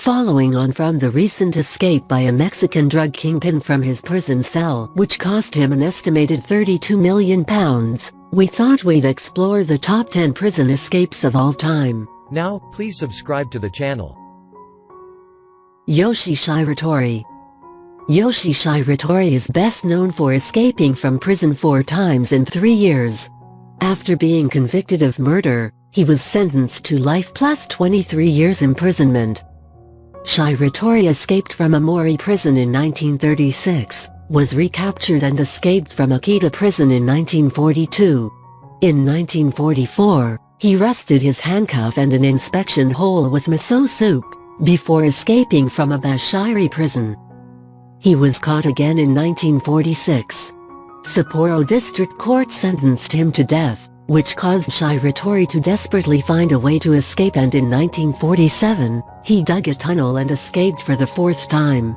following on from the recent escape by a Mexican drug kingpin from his prison cell, which cost him an estimated £32 million, we thought we'd explore the top 10 prison escapes of all time. Now, please subscribe to the channel. Yoshi Shiratori. Yoshi Shiratori is best known for escaping from prison 4 times in 3 years. After being convicted of murder, he was sentenced to life plus 23 years imprisonment. Shiratori escaped from Amori prison in 1936, was recaptured and escaped from Akita prison in 1942. In 1944, he rusted his handcuff and an inspection hole with miso soup, before escaping from a Bashiri prison. He was caught again in 1946. Sapporo District Court sentenced him to death, which caused Shiratori to desperately find a way to escape, and in 1947, he dug a tunnel and escaped for the 4th time.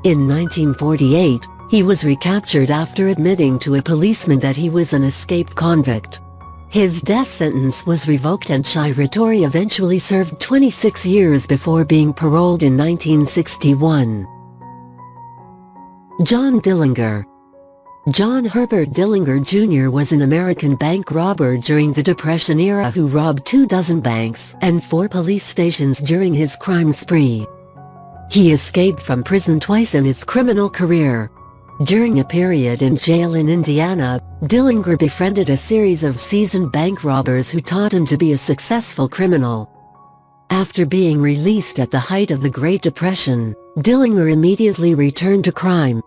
In 1948, he was recaptured after admitting to a policeman that he was an escaped convict. His death sentence was revoked and Shiratori eventually served 26 years before being paroled in 1961. John Dillinger. John Herbert Dillinger Jr. was an American bank robber during the Depression era who robbed 24 banks and 4 police stations during his crime spree. He escaped from prison twice in his criminal career. During a period in jail in Indiana, Dillinger befriended a series of seasoned bank robbers who taught him to be a successful criminal. After being released at the height of the Great Depression, Dillinger immediately returned to crime.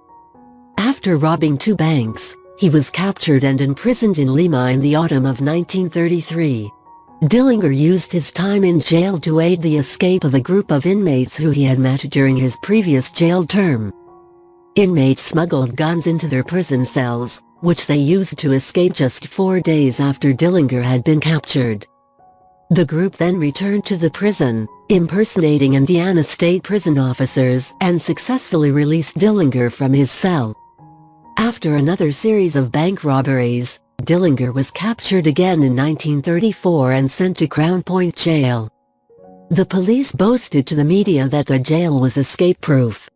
After robbing 2 banks, he was captured and imprisoned in Lima in the autumn of 1933. Dillinger used his time in jail to aid the escape of a group of inmates who he had met during his previous jail term. Inmates smuggled guns into their prison cells, which they used to escape just 4 days after Dillinger had been captured. The group then returned to the prison, impersonating Indiana State Prison officers, and successfully released Dillinger from his cell. After another series of bank robberies, Dillinger was captured again in 1934 and sent to Crown Point Jail. The police boasted to the media that the jail was escape-proof.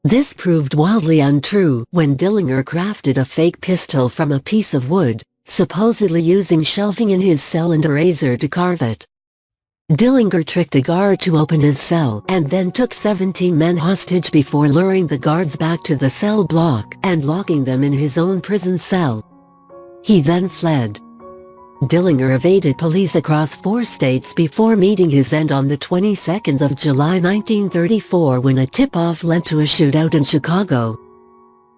This proved wildly untrue when Dillinger crafted a fake pistol from a piece of wood, supposedly using shelving in his cell and a razor to carve it. Dillinger tricked a guard to open his cell and then took 17 men hostage before luring the guards back to the cell block and locking them in his own prison cell. He then fled. Dillinger evaded police across 4 states before meeting his end on the 22nd of July 1934 when a tip-off led to a shootout in Chicago.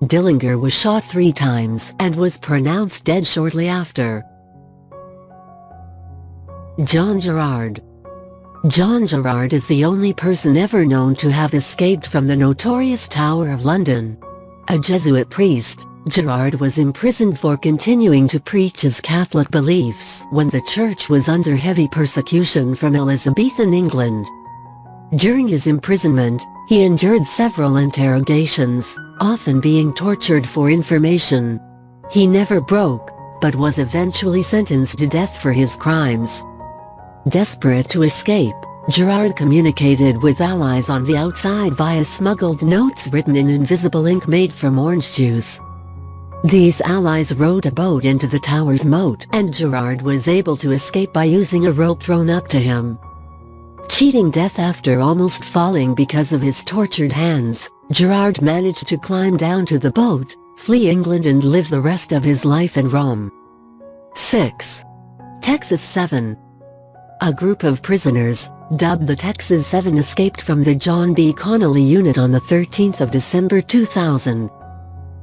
Dillinger was shot 3 times and was pronounced dead shortly after. John Gerard. John Gerard is the only person ever known to have escaped from the notorious Tower of London. A Jesuit priest, Gerard was imprisoned for continuing to preach his Catholic beliefs when the church was under heavy persecution from Elizabethan England. During his imprisonment, he endured several interrogations, often being tortured for information. He never broke, but was eventually sentenced to death for his crimes. Desperate to escape, Gerard communicated with allies on the outside via smuggled notes written in invisible ink made from orange juice. These allies rowed a boat into the tower's moat, and Gerard was able to escape by using a rope thrown up to him. Cheating death after almost falling because of his tortured hands, Gerard managed to climb down to the boat, flee England and live the rest of his life in Rome. 6. Texas 7. A group of prisoners, dubbed the Texas 7, escaped from the John B. Connolly unit on the 13th of December 2000.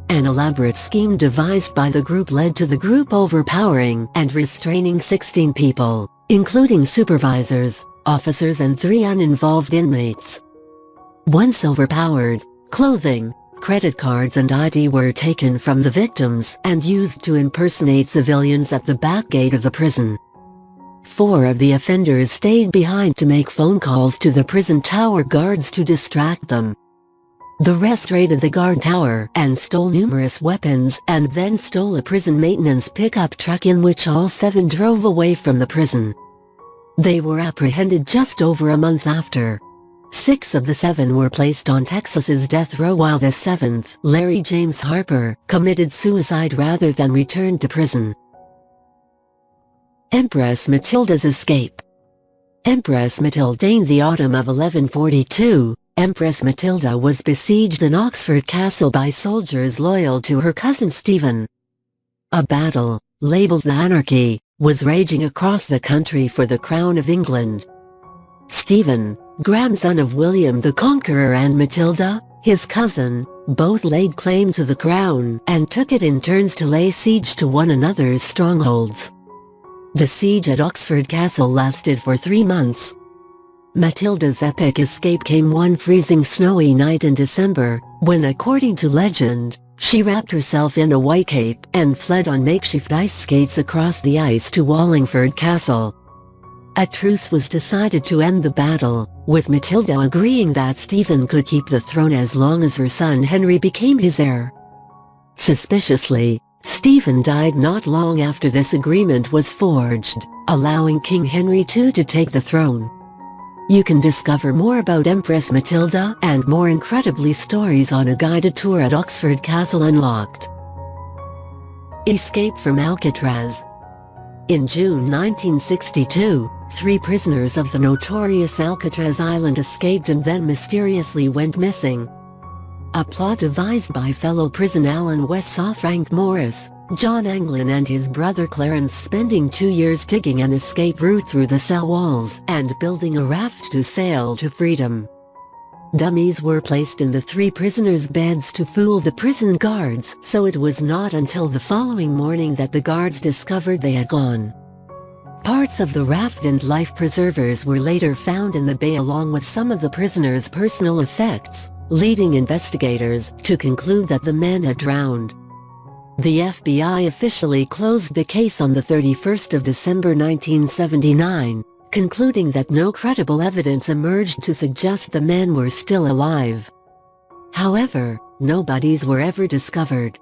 An elaborate scheme devised by the group led to the group overpowering and restraining 16 people, including supervisors, officers and 3 uninvolved inmates. Once overpowered, clothing, credit cards and ID were taken from the victims and used to impersonate civilians at the back gate of the prison. 4 of the offenders stayed behind to make phone calls to the prison tower guards to distract them. The rest raided the guard tower and stole numerous weapons and then stole a prison maintenance pickup truck in which all 7 drove away from the prison. They were apprehended just over a month after. 6 of the 7 were placed on Texas's death row, while the 7th, Larry James Harper, committed suicide rather than return to prison. Empress Matilda's escape. Empress Matilda. In the autumn of 1142, Empress Matilda was besieged in Oxford Castle by soldiers loyal to her cousin Stephen. A battle, labeled the Anarchy, was raging across the country for the crown of England. Stephen, grandson of William the Conqueror, and Matilda, his cousin, both laid claim to the crown and took it in turns to lay siege to one another's strongholds. The siege at Oxford Castle lasted for 3 months. Matilda's epic escape came one freezing snowy night in December, when, according to legend, she wrapped herself in a white cape and fled on makeshift ice skates across the ice to Wallingford Castle. A truce was decided to end the battle, with Matilda agreeing that Stephen could keep the throne as long as her son Henry became his heir. Suspiciously, Stephen died not long after this agreement was forged, allowing King Henry II to take the throne. You can discover more about Empress Matilda and more incredibly stories on a guided tour at Oxford Castle Unlocked. Escape from Alcatraz. In June 1962, 3 prisoners of the notorious Alcatraz Island escaped and then mysteriously went missing. A plot devised by fellow prison Alan West saw Frank Morris, John Anglin and his brother Clarence spending 2 years digging an escape route through the cell walls and building a raft to sail to freedom. Dummies were placed in the 3 prisoners' beds to fool the prison guards, so it was not until the following morning that the guards discovered they had gone. Parts of the raft and life preservers were later found in the bay along with some of the prisoners' personal effects, leading investigators to conclude that the men had drowned. The FBI officially closed the case on the 31st of December 1979, concluding that no credible evidence emerged to suggest the men were still alive. However, no bodies were ever discovered.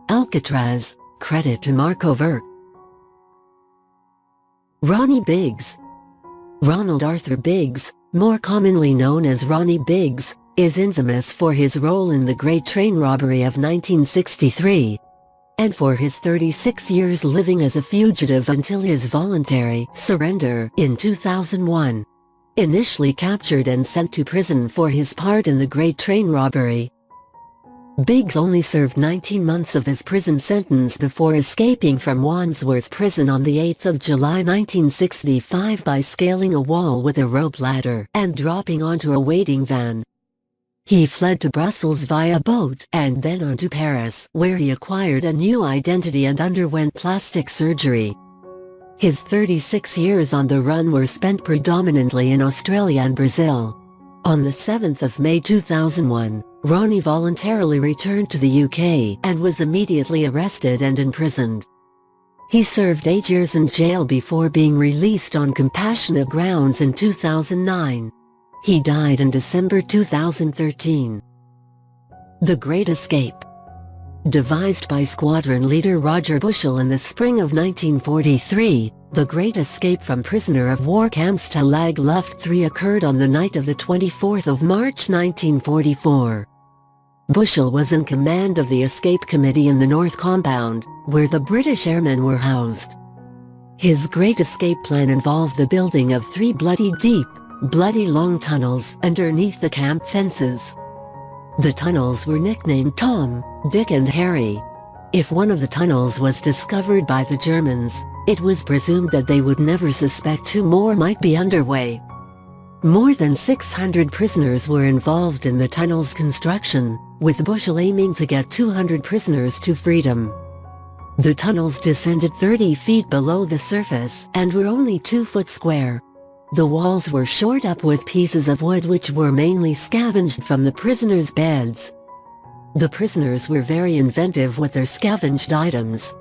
Alcatraz, credit to Marco Verk. Ronnie Biggs. Ronald Arthur Biggs, more commonly known as Ronnie Biggs, is infamous for his role in the Great Train Robbery of 1963, and for his 36 years living as a fugitive until his voluntary surrender in 2001. Initially captured and sent to prison for his part in the Great Train Robbery, Biggs only served 19 months of his prison sentence before escaping from Wandsworth Prison on the 8th of July 1965 by scaling a wall with a rope ladder and dropping onto a waiting van. He fled to Brussels via boat and then on to Paris, where he acquired a new identity and underwent plastic surgery. His 36 years on the run were spent predominantly in Australia and Brazil. On the 7th of May 2001, Ronnie voluntarily returned to the UK and was immediately arrested and imprisoned. He served 8 years in jail before being released on compassionate grounds in 2009. He died in December 2013. The Great Escape. Devised by squadron leader Roger Bushell in the spring of 1943, the Great Escape from prisoner of war camp Stalag Luft 3 occurred on the night of the 24th of March 1944. Bushell was in command of the escape committee in the North Compound, where the British airmen were housed. His Great Escape plan involved the building of 3 bloody deep, bloody long tunnels underneath the camp fences. The tunnels were nicknamed Tom, Dick and Harry. If one of the tunnels was discovered by the Germans, it was presumed that they would never suspect 2 more might be underway. More than 600 prisoners were involved in the tunnel's construction, with Bushell aiming to get 200 prisoners to freedom. The tunnels descended 30 feet below the surface and were only 2 foot square. The walls were shored up with pieces of wood which were mainly scavenged from the prisoners' beds. The prisoners were very inventive with their scavenged items.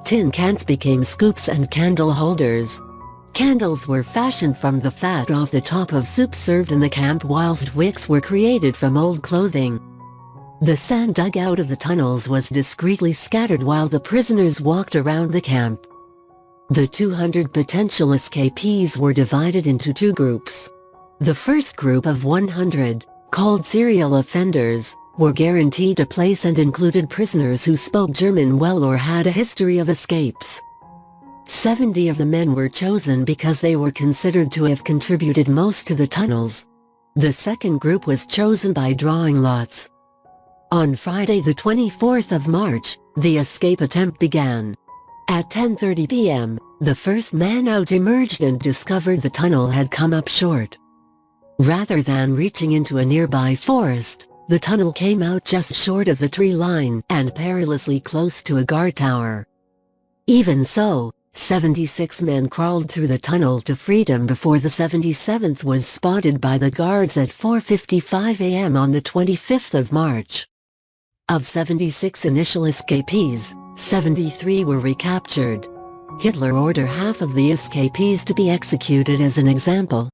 Tin cans became scoops and candle holders. Candles were fashioned from the fat off the top of soup served in the camp, whilst wicks were created from old clothing. The sand dug out of the tunnels was discreetly scattered while the prisoners walked around the camp. The 200 potential escapees were divided into 2 groups. The first group of 100, called serial offenders, were guaranteed a place and included prisoners who spoke German well or had a history of escapes. 70 of the men were chosen because they were considered to have contributed most to the tunnels. The second group was chosen by drawing lots. On Friday the 24th of March, the escape attempt began. At 10:30 p.m., the first man out emerged and discovered the tunnel had come up short. Rather than reaching into a nearby forest, the tunnel came out just short of the tree line and perilously close to a guard tower. Even so, 76 men crawled through the tunnel to freedom before the 77th was spotted by the guards at 4:55 a.m. on the 25th of March. Of 76 initial escapees, 73 were recaptured. Hitler ordered half of the escapees to be executed as an example.